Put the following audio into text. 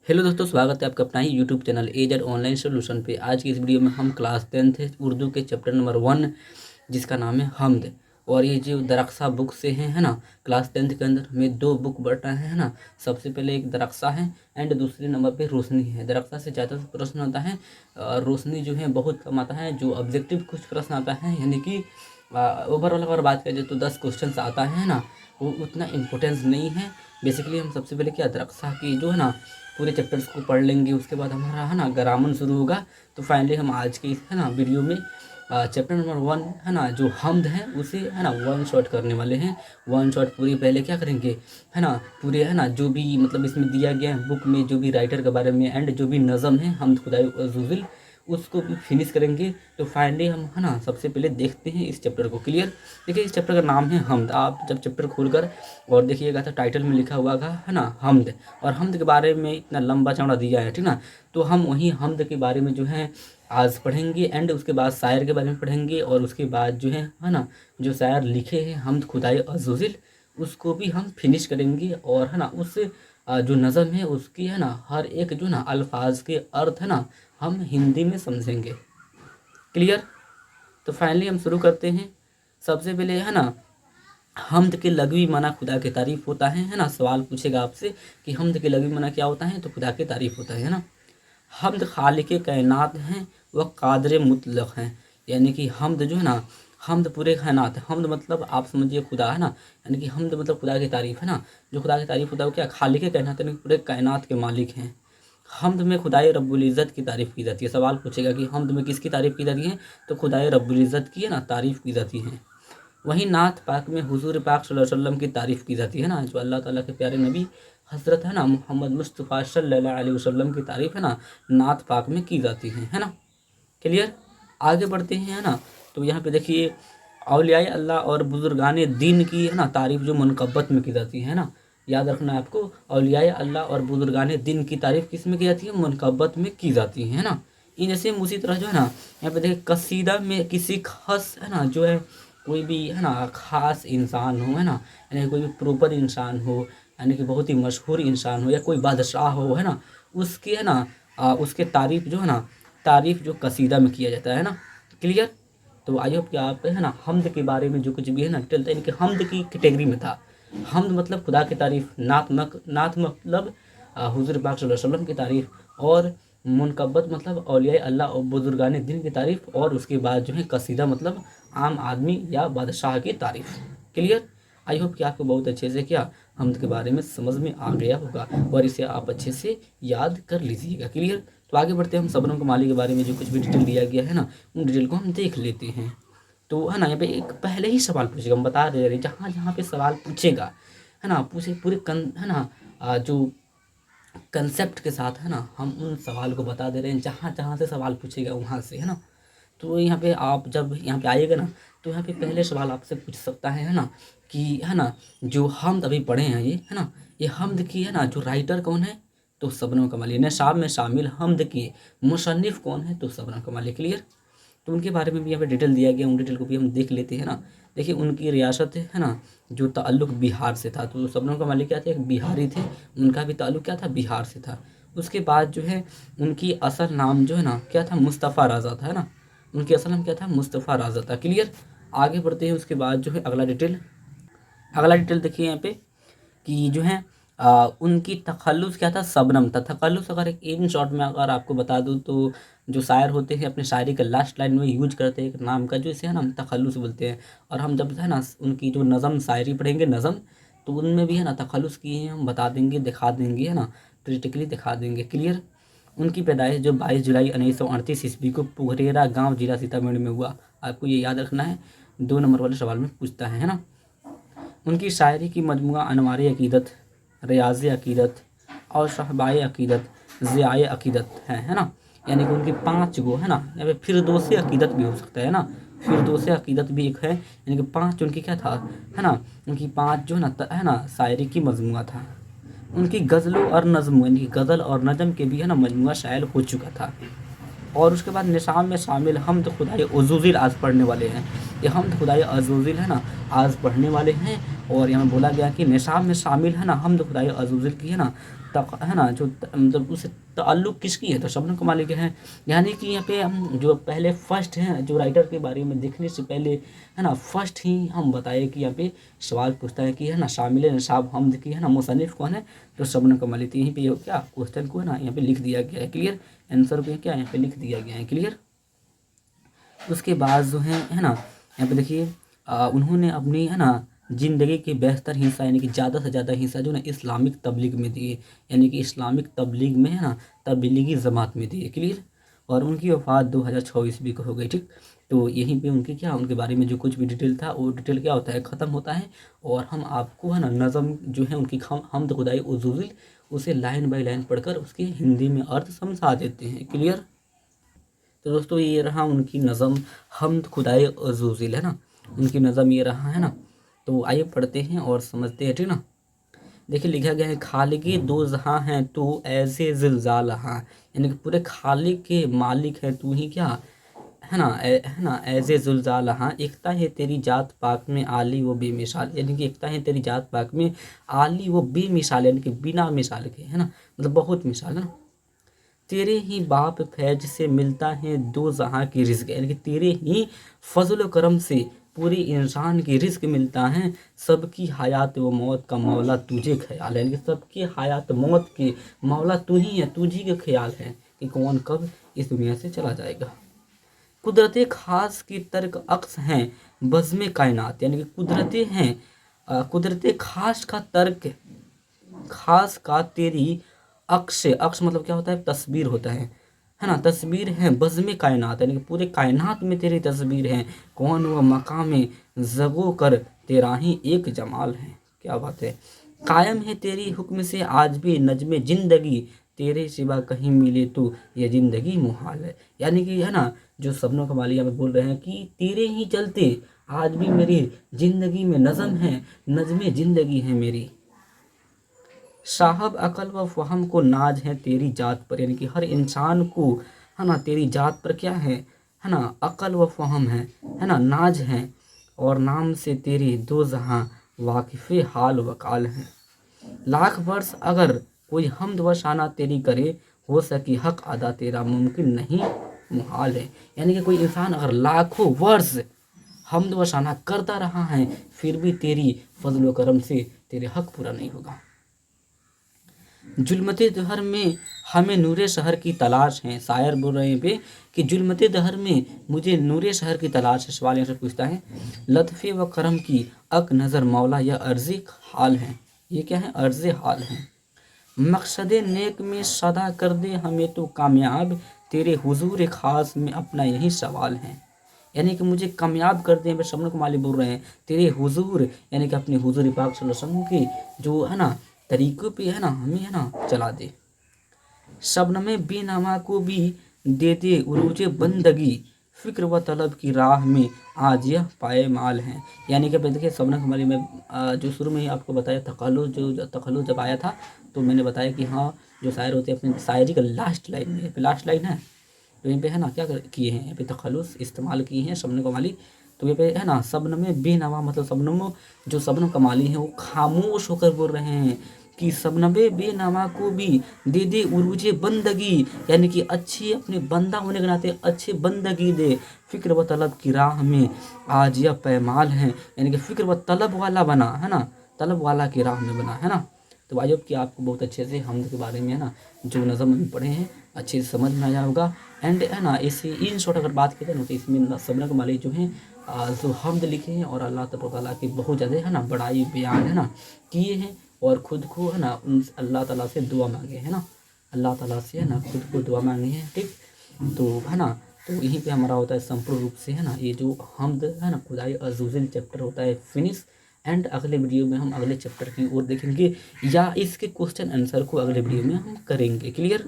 Hello दोस्तों, स्वागत है आपका अपना ही YouTube channel AZ online solution पे। आज की इस वीडियो में हम क्लास 10th उर्दू के चैप्टर नंबर 1 जिसका नाम है हमद, और ये जो दरख्सा बुक से हैं, है ना। क्लास 10th के अंदर हमें 2 बुक बटा है ना। सबसे पहले एक दरख्सा है एंड दूसरे नंबर पे रोशनी है। दरख्सा से ज़्यादा प्रश्न आता है, रोशनी जो है बहुत कम आता है। जो ऑब्जेक्टिव कुछ प्रश्न आता है, यानी कि ओवरऑल अगर बात करें तो 10 क्वेश्चन आता है ना, वो उतना इम्पोर्टेंस नहीं है। बेसिकली हम सबसे पहले क्या दरख्सा की जो है ना पूरे चैप्टर्स को पढ़ लेंगे, उसके बाद हमारा है ना ग्रामर शुरू होगा। तो फाइनली हम आज के इस है ना वीडियो में चैप्टर नंबर 1 है ना जो हमद है उसे है ना वन शॉट करने वाले हैं। वन शॉट पूरी पहले क्या करेंगे है ना, पूरे है ना जो भी मतलब इसमें दिया गया है बुक में, जो भी राइटर के बारे में एंड जो भी नज़म है हमद खुदाई अज़ुज़िल, उसको भी फिनिश करेंगे। तो फाइनली हम है ना सबसे पहले देखते हैं इस चैप्टर को। क्लियर। देखिए इस चैप्टर का नाम है हमद। आप जब चैप्टर खोलकर और देखिएगा तो टाइटल में लिखा हुआ है ना हमद, और हमद के बारे में इतना लंबा चौड़ा दिया है, ठीक ना। तो हम वही हमद के बारे में जो है आज पढ़ेंगे एंड उसके बाद शायर के बारे में पढ़ेंगे, और उसके बाद जो है ना जो शायर लिखे हैं हमद खुदाई अज़ुज़िल उसको भी हम फिनिश करेंगे। और है ना उस जो नज़म है उसकी है ना हर एक जो ना अल्फाज के अर्थ है ना हम हिंदी में समझेंगे। क्लियर। तो फाइनली हम शुरू करते हैं। सबसे पहले है ना हमद के लघवी माना खुदा की तारीफ़ होता है ना। सवाल पूछेगा आपसे कि हमद के लघवी माना क्या होता है, तो खुदा की तारीफ़ होता है ना। हमद खालिक कायनात हैं वह कादिर मुतलक हैं, यानी कि हमद जो है ना हमद पूरे कायनात है। हमद मतलब आप समझिए खुदा है ना, यानी कि हमद मतलब खुदा की तारीफ़ है ना। जो खुदा की तारीफ़ होता है वो क्या खालिक कायनात यानी पूरे कायनात के मालिक हैं। हमद में खुदाई रब्बुल इज़्ज़त की तारीफ़ की जाती है। सवाल पूछेगा कि हमद में किसकी तारीफ़ की जाती है, तो खुदाई रब्बुल इज़्ज़त की है ना तारीफ़ की जाती है। वहीं नात पाक में हुजूर पाक सल्लल्लाहु अलैहि वसल्लम की तारीफ़ की जाती है ना। जो अल्लाह ताला के प्यारे नबी हज़रत है ना मोहम्मद मुस्तफ़ा सल्लल्लाहु अलैहि वसल्लम की तारीफ़ है ना नात पाक में की जाती है ना। क्लियर। आगे बढ़ते हैं है ना। तो यहाँ पे देखिए औलियाए अल्लाह और बुजुर्गान दीन की है ना तारीफ़ जो मनक़बत में की जाती है ना। याद रखना है आपको, औलियाए अल्लाह और बुजुर्गान दीन की तारीफ़ किस में की जाती है, मनक़बत में की जाती है ना। इन जैसे उसी तरह जो है ना यहाँ पे देखिए कसीदा में किसी खास है ना जो है कोई भी है ना ख़ास इंसान हो है ना, यानी कोई भी प्रॉपर इंसान हो, यानी कि बहुत ही मशहूर इंसान हो या कोई बादशाह हो है ना, उसकी है ना उसके तारीफ़ जो है ना तारीफ़ जो कसीदा में किया जाता है ना। क्लियर। तो आई होप कि आप है ना हमद के बारे में जो कुछ भी है ना डिटेल था, यानी कि हमद की कैटेगरी में था। हमद मतलब खुदा की तारीफ़, नात मतलब हुज़ूर पाक सल्लल्लाहु अलैहि वसल्लम की तारीफ़, और मुनक़ब्बत मतलब औलियाए अल्लाह और बुजुर्गान दीन की तारीफ़, और उसके बाद जो है कसीदा मतलब आम आदमी या बादशाह की तारीफ़। क्लियर। आई होप कि आपको बहुत अच्छे से क्या हमद के बारे में समझ में आ गया होगा, और इसे आप अच्छे से याद कर लीजिएगा। क्लियर। तो आगे बढ़ते हैं। हम सबरों के मालिक के बारे में जो कुछ भी डिटेल दिया गया है ना उन डिटेल को हम देख लेते हैं। तो है ना यहाँ पे एक पहले ही सवाल पूछेगा, हम बता दे रहे हैं जहाँ जहाँ पे सवाल पूछेगा है ना पूछे पूरे है ना जो कंसेप्ट के साथ है ना हम उन सवाल को बता दे रहे हैं। जहाँ जहाँ से सवाल पूछेगा वहाँ से है ना। तो यहाँ पे आप जब यहाँ पे आइएगा ना तो यहाँ पे पहले सवाल आपसे पूछ सकता है ना कि है ना जो हमद अभी पढ़े हैं ये है ना, ये हमद की है ना जो राइटर कौन है, तो सबनम कमाली। निसाब में शामिल हमद की मुसन्निफ़ कौन है, तो सबनम कमाली। क्लियर। तो उनके बारे में भी यहाँ पे डिटेल दिया गया, उन डिटेल को भी हम देख लेते हैं ना। देखिए उनकी रियासत है ना जो ताल्लुक़ बिहार से था, तो सबनम कमाली क्या थे, एक बिहारी थे, उनका भी ताल्लुक़ क्या था, बिहार से था। उसके बाद जो है उनकी असल नाम जो है ना क्या था, मुस्तफ़ा राजा था है ना। उनकी असल नाम क्या था, मुस्तफ़ा राजा था। क्लियर। आगे बढ़ते हैं। उसके बाद जो है अगला डिटेल देखिए यहाँ पे कि जो है उनकी तखल्लुस क्या था, सबनम था। तखल्लुस अगर एक इन शॉर्ट में अगर आपको बता दूँ तो जो शायर होते हैं अपने शायरी के लास्ट लाइन में यूज करते हैं एक नाम का, जो इसे है ना हम तखल्लुस बोलते हैं। और हम जब है ना उनकी जो नज़म शायरी पढ़ेंगे नज़म, तो उनमें भी है ना तखल्लुस की हम बता देंगे, दिखा देंगे है ना, प्रैक्टिकली दिखा देंगे। क्लियर। उनकी पैदाइश जो 22 जुलाई 1938 ईस्वी को पुगरेरा गाँव जिला सीतामढ़ी में हुआ। आपको ये याद रखना है, 2 नंबर वाले सवाल में पूछता है ना। उनकी शायरी की मजमुआ अनवार अकीदत, रियाज़ अकीदत और शहबाए अकीदत, ज़ियाए अकीदत है ना। यानी कि उनकी 5 गो है ना, या फिर फिरदौस अकीदत भी हो सकता है ना, फिरदौस अकीदत भी एक है। यानी कि 5 उनकी क्या था है ना, उनकी 5 जो है ना शायरी की मजमुआ था। उनकी गज़लों और नज़्म यानी कि गज़ल और नज़म के भी है ना मजमुआ शायर हो चुका था। और उसके बाद निशान में शामिल हमद खुदाई अज़ुज़िल आज पढ़ने वाले हैं। ये हमद खुदाई अज़ुज़िल है ना आज पढ़ने वाले हैं। और यहाँ बोला गया कि निशान में शामिल है ना हमद खुदाई अज़ुज़िल की है ना है ना, जो मतलब उससे ताल्लुक़ किसकी है, तो शबनम कमाली के हैं। यानी कि यहाँ पे हम जो पहले फर्स्ट हैं, जो राइटर के बारे में देखने से पहले है ना, फर्स्ट ही हम बताए कि यहाँ पे सवाल पूछता है कि है ना, शामिल निसाब हमद की है ना मुसन्निफ़ कौन है, तो शबनम कमाली। तो यहीं पे क्या क्वेश्चन को है ना यहाँ पे लिख दिया गया है, क्लियर। आंसर को क्या यहाँ पे लिख दिया गया है, क्लियर। उसके बाद जो है ना, यहाँ पे देखिए उन्होंने अपनी है ना ज़िंदगी की बेहतर हिस्सा यानी कि ज़्यादा से ज़्यादा हिस्सा जो ना इस्लामिक तबलीग में दिए, यानी कि इस्लामिक तबलीग में है ना तबलीगी जमात में दिए, क्लियर। और उनकी वफ़ात 2006 ईस्वी को हो गई, ठीक। तो यहीं पे उनके क्या उनके बारे में जो कुछ भी डिटेल था वो डिटेल क्या होता है ख़त्म होता है, और हम आपको है ना नज़म जो है उनकी हमद खुदाई उज़ूज़िल उसे लाइन बाय लाइन पढ़कर उसके हिंदी में अर्थ समझा देते हैं, क्लियर। तो दोस्तों ये रहा उनकी नज़म हमद खुदाई उज़ूज़िल, है ना, उनकी नज़म ये रहा, है ना। तो आइए पढ़ते हैं और समझते हैं, ठीक ना। देखिए लिखा गया है, खालिकी दो जहाँ हैं तो ऐसे ज़िलज़ाल हाँ, यानी कि पूरे खालिक के मालिक है तू ही, क्या है ना, है ना, ऐसे ज़ुलज़ाल हाँ, एकता है तेरी जात पाक में आली वो बेमिसाल, यानी कि एकता है तेरी जात पाक में आली वो बेमिसाल, यानी कि बिना मिसाल के, है ना, मतलब बहुत मिसाल, है ना। तेरे ही बाप फैज से मिलता है दो जहाँ की रिज़्क़, यानी कि तेरे ही फजल करम से पूरी इंसान की रिज़्क़ मिलता है, सबकी हयात व मौत का मौला तुझे ख्याल है, यानी कि सबकी हयात मौत के मौला तू ही है, तुझी के ख्याल है कि कौन कब इस दुनिया से चला जाएगा। कुदरत ख़ास की तर्क अक्स हैं बज़्म कायनात, यानी कि कुदरतें हैं कुदरत ख़ास का तर्क खास का तेरी अक्स, अक्स मतलब क्या होता है तस्वीर होता है ना, तस्वीर है बज़्म कायनात, यानी कि पूरे कायनात में तेरी तस्वीर है, कौन व मकाम ज़गो कर तेरा ही एक जमाल है, क्या बात है। कायम है तेरी हुक्म से आज भी नज़्म ज़िंदगी, तेरे सिवा कहीं मिले तो ये ज़िंदगी मुहाल है, यानी कि है ना जो शबनम कमाली में बोल रहे हैं कि तेरे ही चलते आज भी मेरी ज़िंदगी में नज़म है, नज़्म ज़िंदगी है मेरी। साहब अकल व फ़हम को नाज है तेरी जात पर, यानी कि हर इंसान को है ना तेरी जात पर क्या है ना अकल व फ़हम है ना नाज है, और नाम से तेरी दो जहाँ वाकिफ़ हाल वकाल हैं। लाख वर्ष अगर कोई हम्द व शाना तेरी करे, हो सकी हक अदा तेरा मुमकिन नहीं मुहाल है, यानी कि कोई इंसान अगर लाखों वर्ष हम्द व शाना करता रहा है फिर भी तेरी फजल व करम से तेरे हक पूरा नहीं होगा। जुल्मते दहर में हमें नूरे शहर की तलाश है, शायर बोल रहे हैं पे कि जुल्मते दहर में मुझे नूरे शहर की तलाश है। सवाल यहाँ से पूछता है, लत्फ़े व करम की अक नज़र मौला यह अर्ज़ हाल है, ये क्या है अर्ज़ हाल है। मकसद नेक में सदा कर दे हमें तो कामयाब, तेरे हुजूर ख़ास में अपना यही सवाल है, यानी कि मुझे कामयाब कर दे। शबनम कमाली बोल रहे हैं तेरे हुजूर यानी कि अपने हुजूर पाक सल्लल्लाहु अलैहि वसल्लम के जो है ना तरीक़ों पे है ना हमें है ना चला दे। शबनम बेनामा को भी दे दे उरूज बंदगी, फ़िक्र व तलब की राह में आज यह पाए माल हैं, यानी कि देखिए शबनम कमाली में जो शुरू में ही आपको बताया तखल्लुस, जो तखल्लुस जब आया था तो मैंने बताया कि हाँ जो शायर होते हैं अपनी शायरी का लास्ट लाइन में, लास्ट लाइन है तो यहाँ पे है ना क्या किए हैं यहाँ पे तखल्लुस इस्तेमाल किए हैं शबनम कमाली। तो यहाँ पे है ना शबनम बेनवा मतलब शबनम जो शबनम कमाली हैं वो खामोश होकर बोल रहे हैं कि शबनम बेनवा को भी दे दे उरूज बंदगी, यानी कि अच्छी अपने बंदा होने के नाते अच्छी बंदगी दे, फ़िक्र व तलब की राह में आज यह पैमाल है, यानी कि फ़िक्र व तलब वाला बना है ना, तलब वाला की राह में बना है ना। तो आई होप कि आपको बहुत अच्छे से हमद के बारे में है ना जो नज़म हम पढ़े हैं अच्छे से समझ में आया होगा। एंड है ना इसी इन शॉर्ट अगर बात करें ना तो इसमें शबनम कमाली जो हैं जो हमद लिखे हैं और अल्लाह ताला की बहुत ज़्यादा है ना बड़ाई बयान है ना किए हैं, और ख़ुद को है ना उन अल्लाह ताला से दुआ मांगे है ना, अल्लाह ताला से है ना खुद को दुआ मांगी है, ठीक। तो है ना तो यहीं पे हमारा होता है संपूर्ण रूप से है ना ये जो हमद है ना खुदाई अज़ूज़िल चैप्टर होता है फिनिश। एंड अगले वीडियो में हम अगले चैप्टर की ओर देखेंगे या इसके क्वेश्चन आंसर को अगले वीडियो में हम करेंगे, क्लियर।